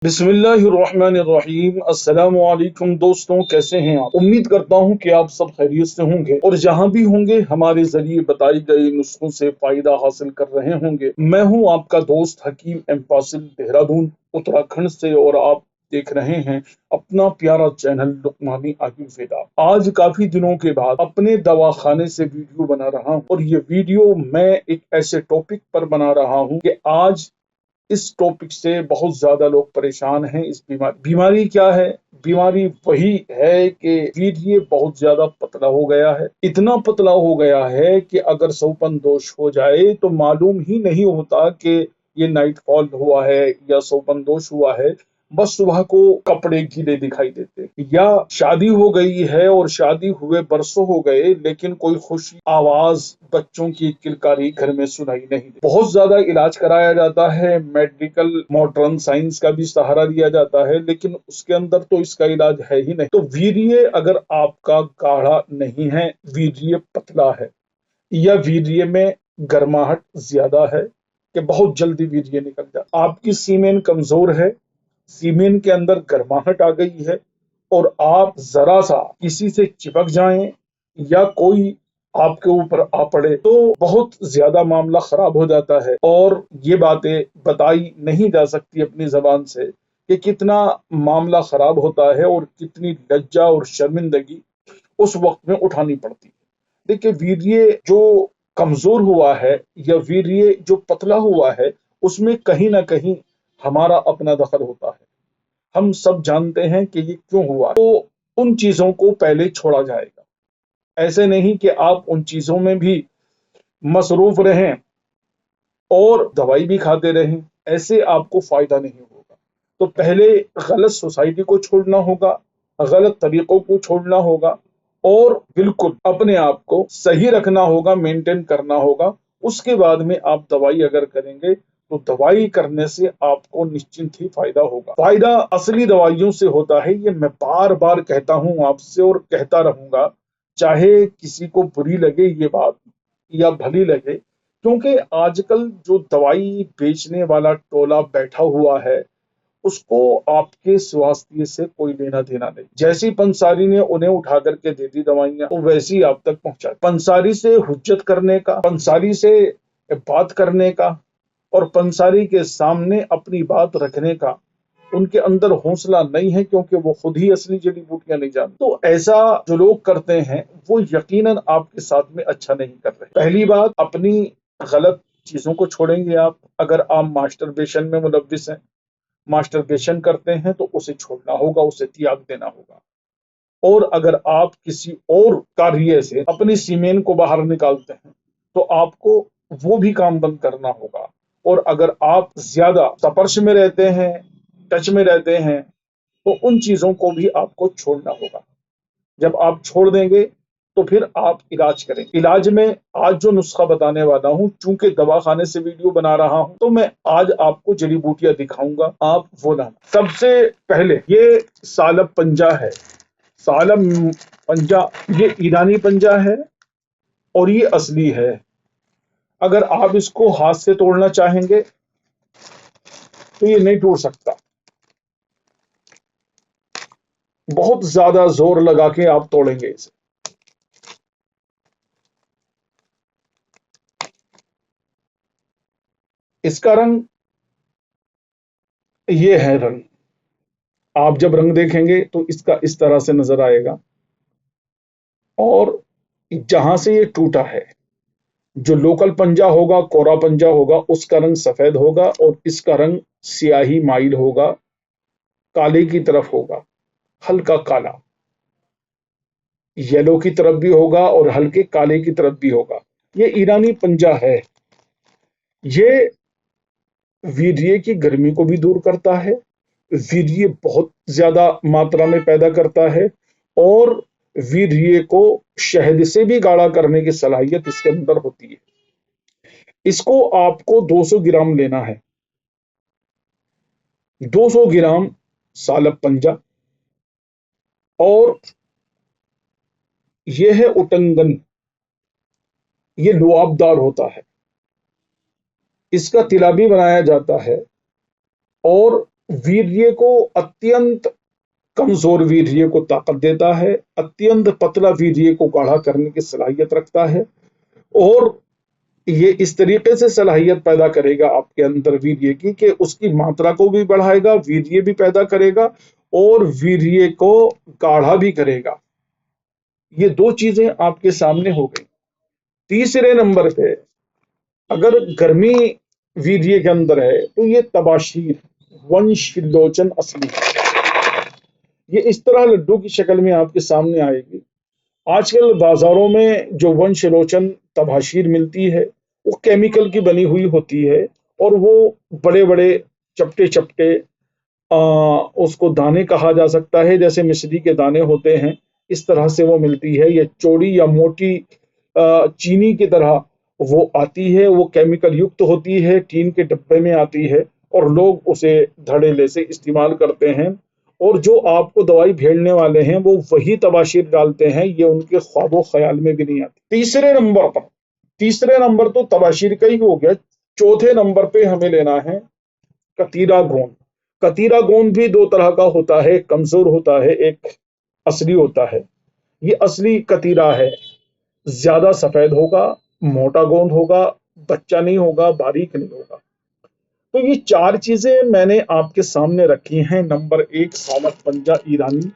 बिस्मिल्लाहिर्रहमानिर्रहीम। अस्सलामु अलैकुम दोस्तों, कैसे हैं आप? उम्मीद करता हूं कि आप सब खैरियत से होंगे और जहां भी होंगे हमारे जरिए बताई गई नुस्खों से फायदा हासिल कर रहे होंगे। मैं हूं आपका दोस्त हकीम एम फासिल, देहरादून उत्तराखंड से, और आप देख रहे हैं अपना प्यारा चैनल लुकमानी आयुर्वेदा। आज काफी दिनों के बाद अपने दवाखाने से वीडियो बना रहा हूं, और ये वीडियो मैं एक ऐसे टॉपिक पर बना रहा हूं कि आज इस टॉपिक से बहुत ज्यादा लोग परेशान हैं। इस बीमारी क्या है? बीमारी वही है कि वीर्य बहुत ज्यादा पतला हो गया है। इतना पतला हो गया है कि अगर सोपन दोष हो जाए तो मालूम ही नहीं होता कि ये नाइट फॉल हुआ है या सोपन दोष हुआ है। बस सुबह को कपड़े गीले दिखाई देते, या शादी हो गई है और शादी हुए बरसों हो गए लेकिन कोई खुशी आवाज बच्चों की किलकारी घर में सुनाई नहीं देती। बहुत ज्यादा इलाज कराया जाता है, मेडिकल मॉडर्न साइंस का भी सहारा लिया जाता है, लेकिन उसके अंदर तो इसका इलाज है ही नहीं। तो वीर्य अगर आपका गाढ़ा नहीं है, वीर्य पतला है, या वीर्य में गर्माहट ज्यादा है कि बहुत जल्दी वीर्य निकल जाता, आपकी सीमेन कमजोर है, सीमेन के अंदर गर्माहट आ गई है, और आप जरा सा किसी से चिपक जाएं या कोई आपके ऊपर आ पड़े तो बहुत ज्यादा मामला खराब हो जाता है। और ये बातें बताई नहीं जा सकती अपनी जबान से कि कितना मामला खराब होता है और कितनी लज्जा और शर्मिंदगी उस वक्त में उठानी पड़ती है। देखिए, वीर्य जो कमजोर हुआ है या वीर्य जो पतला हुआ है, उसमें कहीं ना कहीं हमारा अपना दखल होता है। हम सब जानते हैं कि ये क्यों हुआ, तो उन चीजों को पहले छोड़ा जाएगा। ऐसे नहीं कि आप उन चीजों में भी मसरूफ रहें और दवाई भी खाते रहें, ऐसे आपको फायदा नहीं होगा। तो पहले गलत सोसाइटी को छोड़ना होगा, गलत तरीकों को छोड़ना होगा, और बिल्कुल अपने आप को सही रखना होगा, मेंटेन करना होगा। उसके बाद में आप दवाई अगर करेंगे तो दवाई करने से आपको निश्चिंत ही फायदा होगा। फायदा असली दवाइयों से होता है, ये मैं बार बार कहता हूं आपसे और कहता रहूंगा, चाहे किसी को बुरी लगे ये बात या भली लगे, क्योंकि आजकल जो दवाई बेचने वाला टोला बैठा हुआ है उसको आपके स्वास्थ्य से कोई लेना देना नहीं। जैसी पंसारी ने उन्हें उठा करके दे दी दवाइयां, तो वैसी आप तक पहुंचा। पंसारी से हुज्जत करने का, पंसारी से बात करने का और पंसारी के सामने अपनी बात रखने का उनके अंदर हौसला नहीं है, क्योंकि वो खुद ही असली जड़ी बूटियां नहीं जानते। तो ऐसा जो लोग करते हैं वो यकीनन आपके साथ में अच्छा नहीं कर रहे। पहली बात, अपनी गलत चीजों को छोड़ेंगे आप। अगर आप मास्टरबेशन में मुलव्विस हैं, मास्टरबेशन करते हैं, तो उसे छोड़ना होगा, उसे त्याग देना होगा। और अगर आप किसी और कार्य से अपनी सीमेन को बाहर निकालते हैं तो आपको वो भी काम बंद करना होगा। और अगर आप ज्यादा स्पर्श में रहते हैं, टच में रहते हैं, तो उन चीजों को भी आपको छोड़ना होगा। जब आप छोड़ देंगे तो फिर आप इलाज करें। इलाज में आज जो नुस्खा बताने वाला हूं, चूंकि दवाखाने से वीडियो बना रहा हूं तो मैं आज आपको जड़ी बूटियां दिखाऊंगा, आप वो लाना। सबसे पहले ये सालब पंजा है। सालब पंजा ये ईरानी पंजा है और ये असली है। अगर आप इसको हाथ से तोड़ना चाहेंगे तो ये नहीं टूट सकता, बहुत ज्यादा जोर लगा के आप तोड़ेंगे इसे। इसका रंग ये है रंग, आप जब रंग देखेंगे तो इसका इस तरह से नजर आएगा। और जहां से ये टूटा है, जो लोकल पंजा होगा, कोरा पंजा होगा, उसका रंग सफेद होगा और इसका रंग स्याही माइल होगा, काले की तरफ होगा, हल्का काला। येलो की तरफ भी होगा और हल्के काले की तरफ भी होगा। ये ईरानी पंजा है। ये वीर्य की गर्मी को भी दूर करता है, वीर्य बहुत ज्यादा मात्रा में पैदा करता है, और वीर्य को शहद से भी गाढ़ा करने की सलाहियत इसके अंदर होती है। इसको आपको 200 ग्राम लेना है। 200 ग्राम सालब पंजा। और यह है उटंगन, ये लुआबदार होता है, इसका तिला भी बनाया जाता है। और वीर्य को अत्यंत कमजोर वीर्य को ताकत देता है, अत्यंत पतला वीर्य को गाढ़ा करने की सलाहियत रखता है। और ये इस तरीके से सलाहियत पैदा करेगा आपके अंदर वीर्य की कि उसकी मात्रा को भी बढ़ाएगा, वीर्य भी पैदा करेगा और वीर्य को गाढ़ा भी करेगा। ये दो चीजें आपके सामने हो गई। तीसरे नंबर पे अगर गर्मी वीर्य के अंदर है तो ये तबाशीर वंशलोचन असली ये इस तरह लड्डू की शक्ल में आपके सामने आएगी। आजकल बाजारों में जो वंशलोचन तबाशीर मिलती है वो केमिकल की बनी हुई होती है और वो बड़े बड़े चपटे चपटे उसको दाने कहा जा सकता है, जैसे मिश्री के दाने होते हैं इस तरह से वो मिलती है। ये चौड़ी या मोटी चीनी की तरह वो आती है, वो केमिकल युक्त होती है, टीन के डब्बे में आती है और लोग उसे धड़ेले से इस्तेमाल करते हैं। और जो आपको दवाई भेजने वाले हैं वो वही तबाशीर डालते हैं, ये उनके ख्वाबो ख्याल में भी नहीं आती। तीसरे नंबर तो तबाशीर का ही हो गया। चौथे नंबर पे हमें लेना है कतीरा गोंद। कतीरा गोंद भी दो तरह का होता है, कमजोर होता है, एक असली होता है। ये असली कतीरा है, ज्यादा सफेद होगा, मोटा गोंद होगा, बच्चा नहीं होगा, बारीक नहीं होगा। तो ये चार चीजें मैंने आपके सामने रखी हैं। नंबर एक सालक पंजा ईरानी,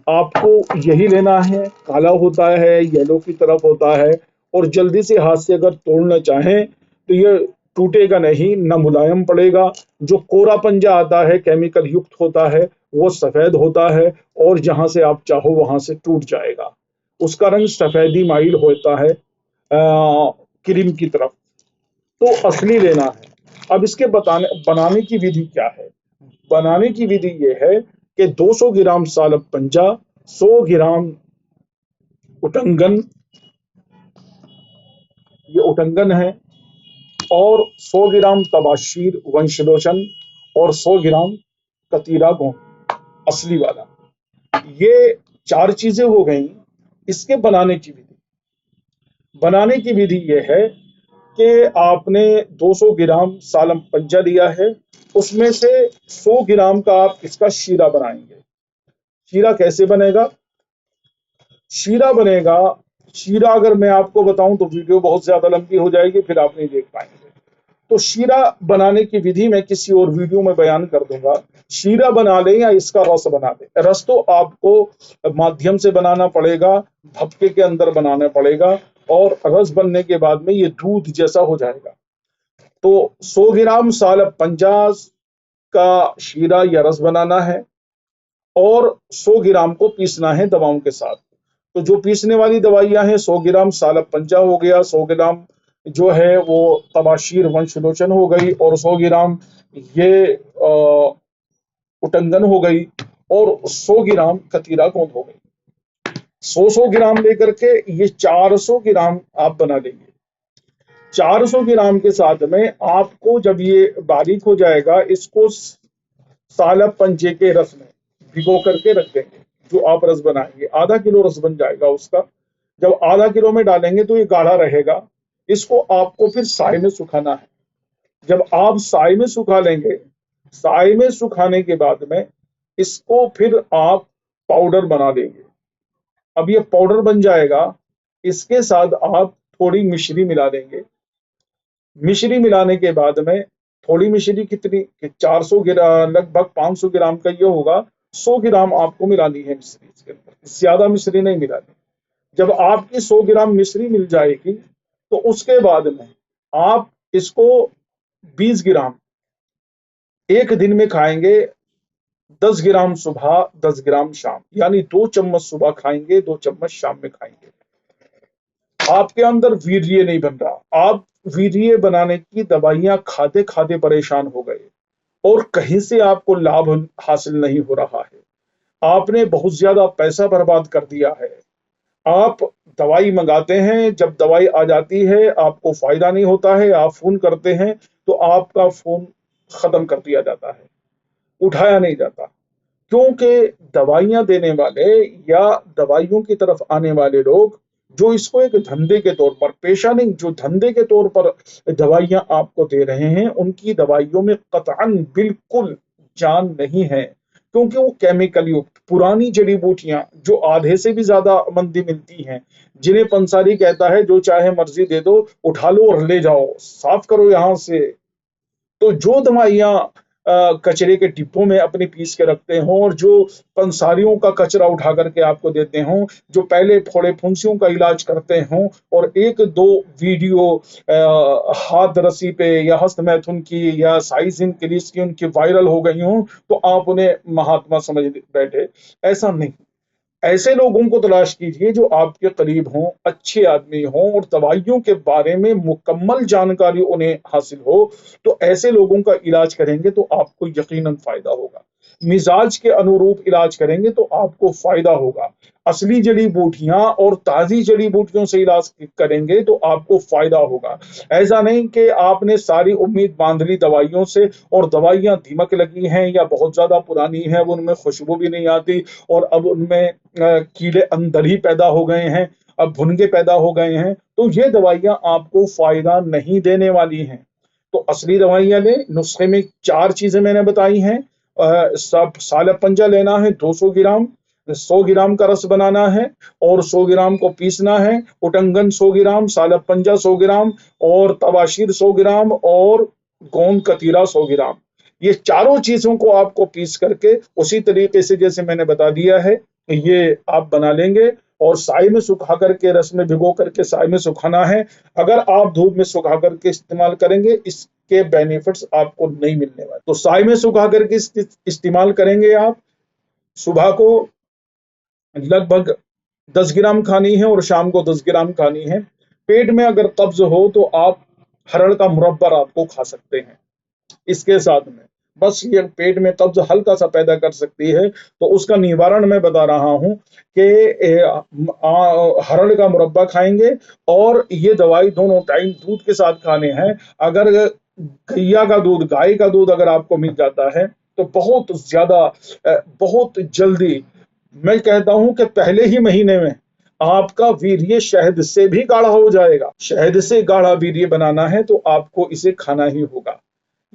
आपको यही लेना है। काला होता है, येलो की तरफ होता है और जल्दी से हाथ से अगर तोड़ना चाहें तो ये टूटेगा नहीं, न मुलायम पड़ेगा। जो कोरा पंजा आता है केमिकल युक्त होता है वो सफेद होता है और जहां से आप चाहो वहां से टूट जाएगा, उसका रंग सफेदी माइल होता है क्रीम की तरफ। तो असली लेना है। अब इसके बनाने की विधि क्या है? बनाने की विधि ये है कि 200 ग्राम सालब पंजा, 100 ग्राम उटंगन, ये उटंगन है, और 100 ग्राम तबाशीर वंशलोचन और 100 ग्राम कतीरा गोंद असली वाला। ये चार चीजें हो गई। इसके बनाने की विधि ये है कि आपने 200 ग्राम सालम पंजा लिया है, उसमें से 100 ग्राम का आप इसका शीरा बनाएंगे। शीरा कैसे बनेगा? शीरा बनेगा, शीरा अगर मैं आपको बताऊं तो वीडियो बहुत ज्यादा लंबी हो जाएगी, फिर आप नहीं देख पाएंगे। तो शीरा बनाने की विधि मैं किसी और वीडियो में बयान कर दूंगा। शीरा बना लें या इसका रस बना लें, रस तो आपको माध्यम से बनाना पड़ेगा, भपके के अंदर बनाना पड़ेगा और रस बनने के बाद में ये दूध जैसा हो जाएगा। तो 100 ग्राम सालब 50 का शीरा या रस बनाना है और 100 ग्राम को पीसना है दवाओं के साथ। तो जो पीसने वाली दवाइयां हैं, 100 ग्राम सालब पंजा हो गया, 100 ग्राम जो है वो तबाशीर वंशलोचन हो गई और 100 ग्राम ये उटंगन हो गई और 100 ग्राम कतीरा गोंद हो गई। 100 ग्राम लेकर के ये 400 ग्राम आप बना लेंगे। 400 ग्राम के साथ में आपको जब ये बारीक हो जाएगा, इसको सालब पंजे के रस में भिगो करके रख देंगे। जो आप रस बनाएंगे, आधा किलो रस बन जाएगा उसका। जब आधा किलो में डालेंगे तो ये गाढ़ा रहेगा। इसको आपको फिर साए में सुखाना है। जब आप साए में सुखा लेंगे, साए में सुखाने के बाद में इसको फिर आप पाउडर बना लेंगे। अब ये पाउडर बन जाएगा, इसके साथ आप थोड़ी मिश्री मिला देंगे। मिश्री मिलाने के बाद में थोड़ी मिश्री कितनी, 400 ग्राम, लगभग 500 ग्राम का ये होगा, 100 ग्राम आपको मिलानी है मिश्री इसके अंदर, ज्यादा मिश्री नहीं मिलानी। जब आपकी 100 ग्राम मिश्री मिल जाएगी तो उसके बाद में आप इसको 20 ग्राम एक दिन में खाएंगे, 10 ग्राम सुबह, 10 ग्राम शाम, यानी 2 चम्मच सुबह खाएंगे, 2 चम्मच शाम में खाएंगे। आपके अंदर वीर्य नहीं बन रहा, आप वीर्य बनाने की दवाइयां खाते खाते परेशान हो गए और कहीं से आपको लाभ हासिल नहीं हो रहा है। आपने बहुत ज्यादा पैसा बर्बाद कर दिया है। आप दवाई मंगाते हैं, जब दवाई आ जाती है आपको फायदा नहीं होता है, आप फोन करते हैं तो आपका फोन खत्म कर दिया जाता है, उठाया नहीं जाता। क्योंकि दवाइयां देने वाले या दवाइयों की तरफ आने वाले लोग जो इसको एक धंधे के तौर पर, पेशा नहीं, जो धंधे के तौर पर दवाइयां आपको दे रहे हैं, उनकी दवाइयों में कतअन बिल्कुल जान नहीं है, क्योंकि वो केमिकल युक्त पुरानी जड़ी बूटियां जो आधे से भी ज्यादा मंदी मिलती हैं, जिन्हें पंसारी कहता है जो चाहे मर्जी दे दो, उठा लो और ले जाओ, साफ करो यहां से। तो जो दवाइयाँ कचरे के डिब्बों में अपनी पीस के रखते हों और जो पंसारियों का कचरा उठा करके आपको देते हों, जो पहले फोड़े फुंसियों का इलाज करते हों और एक दो वीडियो हाथ रस्सी पे या हस्त मैथुन की या साइज इंक्रीज की उनकी वायरल हो गई हों, तो आप उन्हें महात्मा समझ बैठे। ऐसा नहीं। ऐसे लोगों को तलाश कीजिए जो आपके करीब हों, अच्छे आदमी हों और दवाइयों के बारे में मुकम्मल जानकारी उन्हें हासिल हो। तो ऐसे लोगों का इलाज करेंगे तो आपको यकीनन फायदा होगा। मिजाज के अनुरूप इलाज करेंगे तो आपको फायदा होगा। असली जड़ी बूटियां और ताजी जड़ी बूटियों से इलाज करेंगे तो आपको फायदा होगा। ऐसा नहीं कि आपने सारी उम्मीद बांध ली दवाइयों से और दवाइयां दीमक लगी हैं या बहुत ज्यादा पुरानी हैं, उनमें खुशबू भी नहीं आती और अब उनमें कीड़े अंदर ही पैदा हो गए हैं, अब भुनगे पैदा हो गए हैं, तो ये दवाइयां आपको फायदा नहीं देने वाली हैं। तो असली दवाइयां लें। नुस्खे में 4 चीजें मैंने बताई हैं। सब सालब पंजा लेना है 200 ग्राम, 100 ग्राम का रस बनाना है और 100 ग्राम को पीसना है। उटंगन 100 ग्राम, सालब पंजा 100 ग्राम और तबाशीर 100 ग्राम और गोंद कतीरा 100 ग्राम। ये चारों चीजों को आपको पीस करके उसी तरीके से जैसे मैंने बता दिया है, ये आप बना लेंगे और साए में सुखा करके रस में भिगो करके साए में सुखाना है। अगर आप धूप में सुखा करके इस्तेमाल करेंगे, इसके बेनिफिट्स आपको नहीं मिलने वाले। तो साए में सुखा करके इस्तेमाल करेंगे आप। सुबह को लगभग 10 ग्राम खानी है और शाम को 10 ग्राम खानी है। पेट में अगर कब्ज हो तो आप हरड़ का मुरब्बा रात को खा सकते हैं इसके साथ में। बस ये पेट में कब्ज हल्का सा पैदा कर सकती है, तो उसका निवारण मैं बता रहा हूं कि हरड़ का मुरब्बा खाएंगे और ये दवाई दोनों टाइम दूध के साथ खाने हैं। अगर गैया का दूध, गाय का दूध अगर आपको मिल जाता है तो बहुत ज्यादा बहुत जल्दी, मैं कहता हूं कि पहले ही महीने में आपका वीर्य शहद से भी गाढ़ा हो जाएगा। शहद से गाढ़ा वीर्य बनाना है तो आपको इसे खाना ही होगा।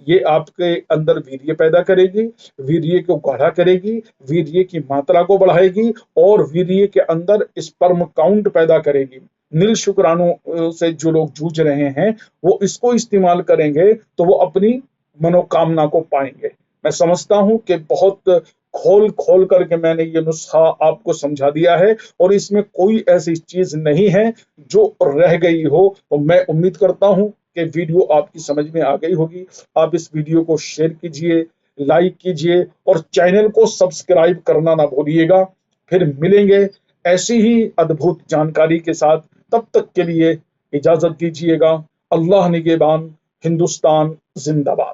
ये आपके अंदर वीर्य पैदा करेगी, वीर्य को गाढ़ा करेगी, वीर्य की मात्रा को बढ़ाएगी और वीर्य के अंदर स्पर्म काउंट पैदा करेगी। नील शुक्राणु से जो लोग जूझ रहे हैं वो इसको इस्तेमाल करेंगे तो वो अपनी मनोकामना को पाएंगे। मैं समझता हूं कि बहुत खोल खोल करके मैंने ये नुस्खा आपको समझा दिया है और इसमें कोई ऐसी चीज नहीं है जो रह गई हो। तो मैं उम्मीद करता हूं कि वीडियो आपकी समझ में आ गई होगी। आप इस वीडियो को शेयर कीजिए, लाइक कीजिए और चैनल को सब्सक्राइब करना ना भूलिएगा। फिर मिलेंगे ऐसी ही अद्भुत जानकारी के साथ। तब तक के लिए इजाजत दीजिएगा। अल्लाह निगहबान। हिंदुस्तान जिंदाबाद।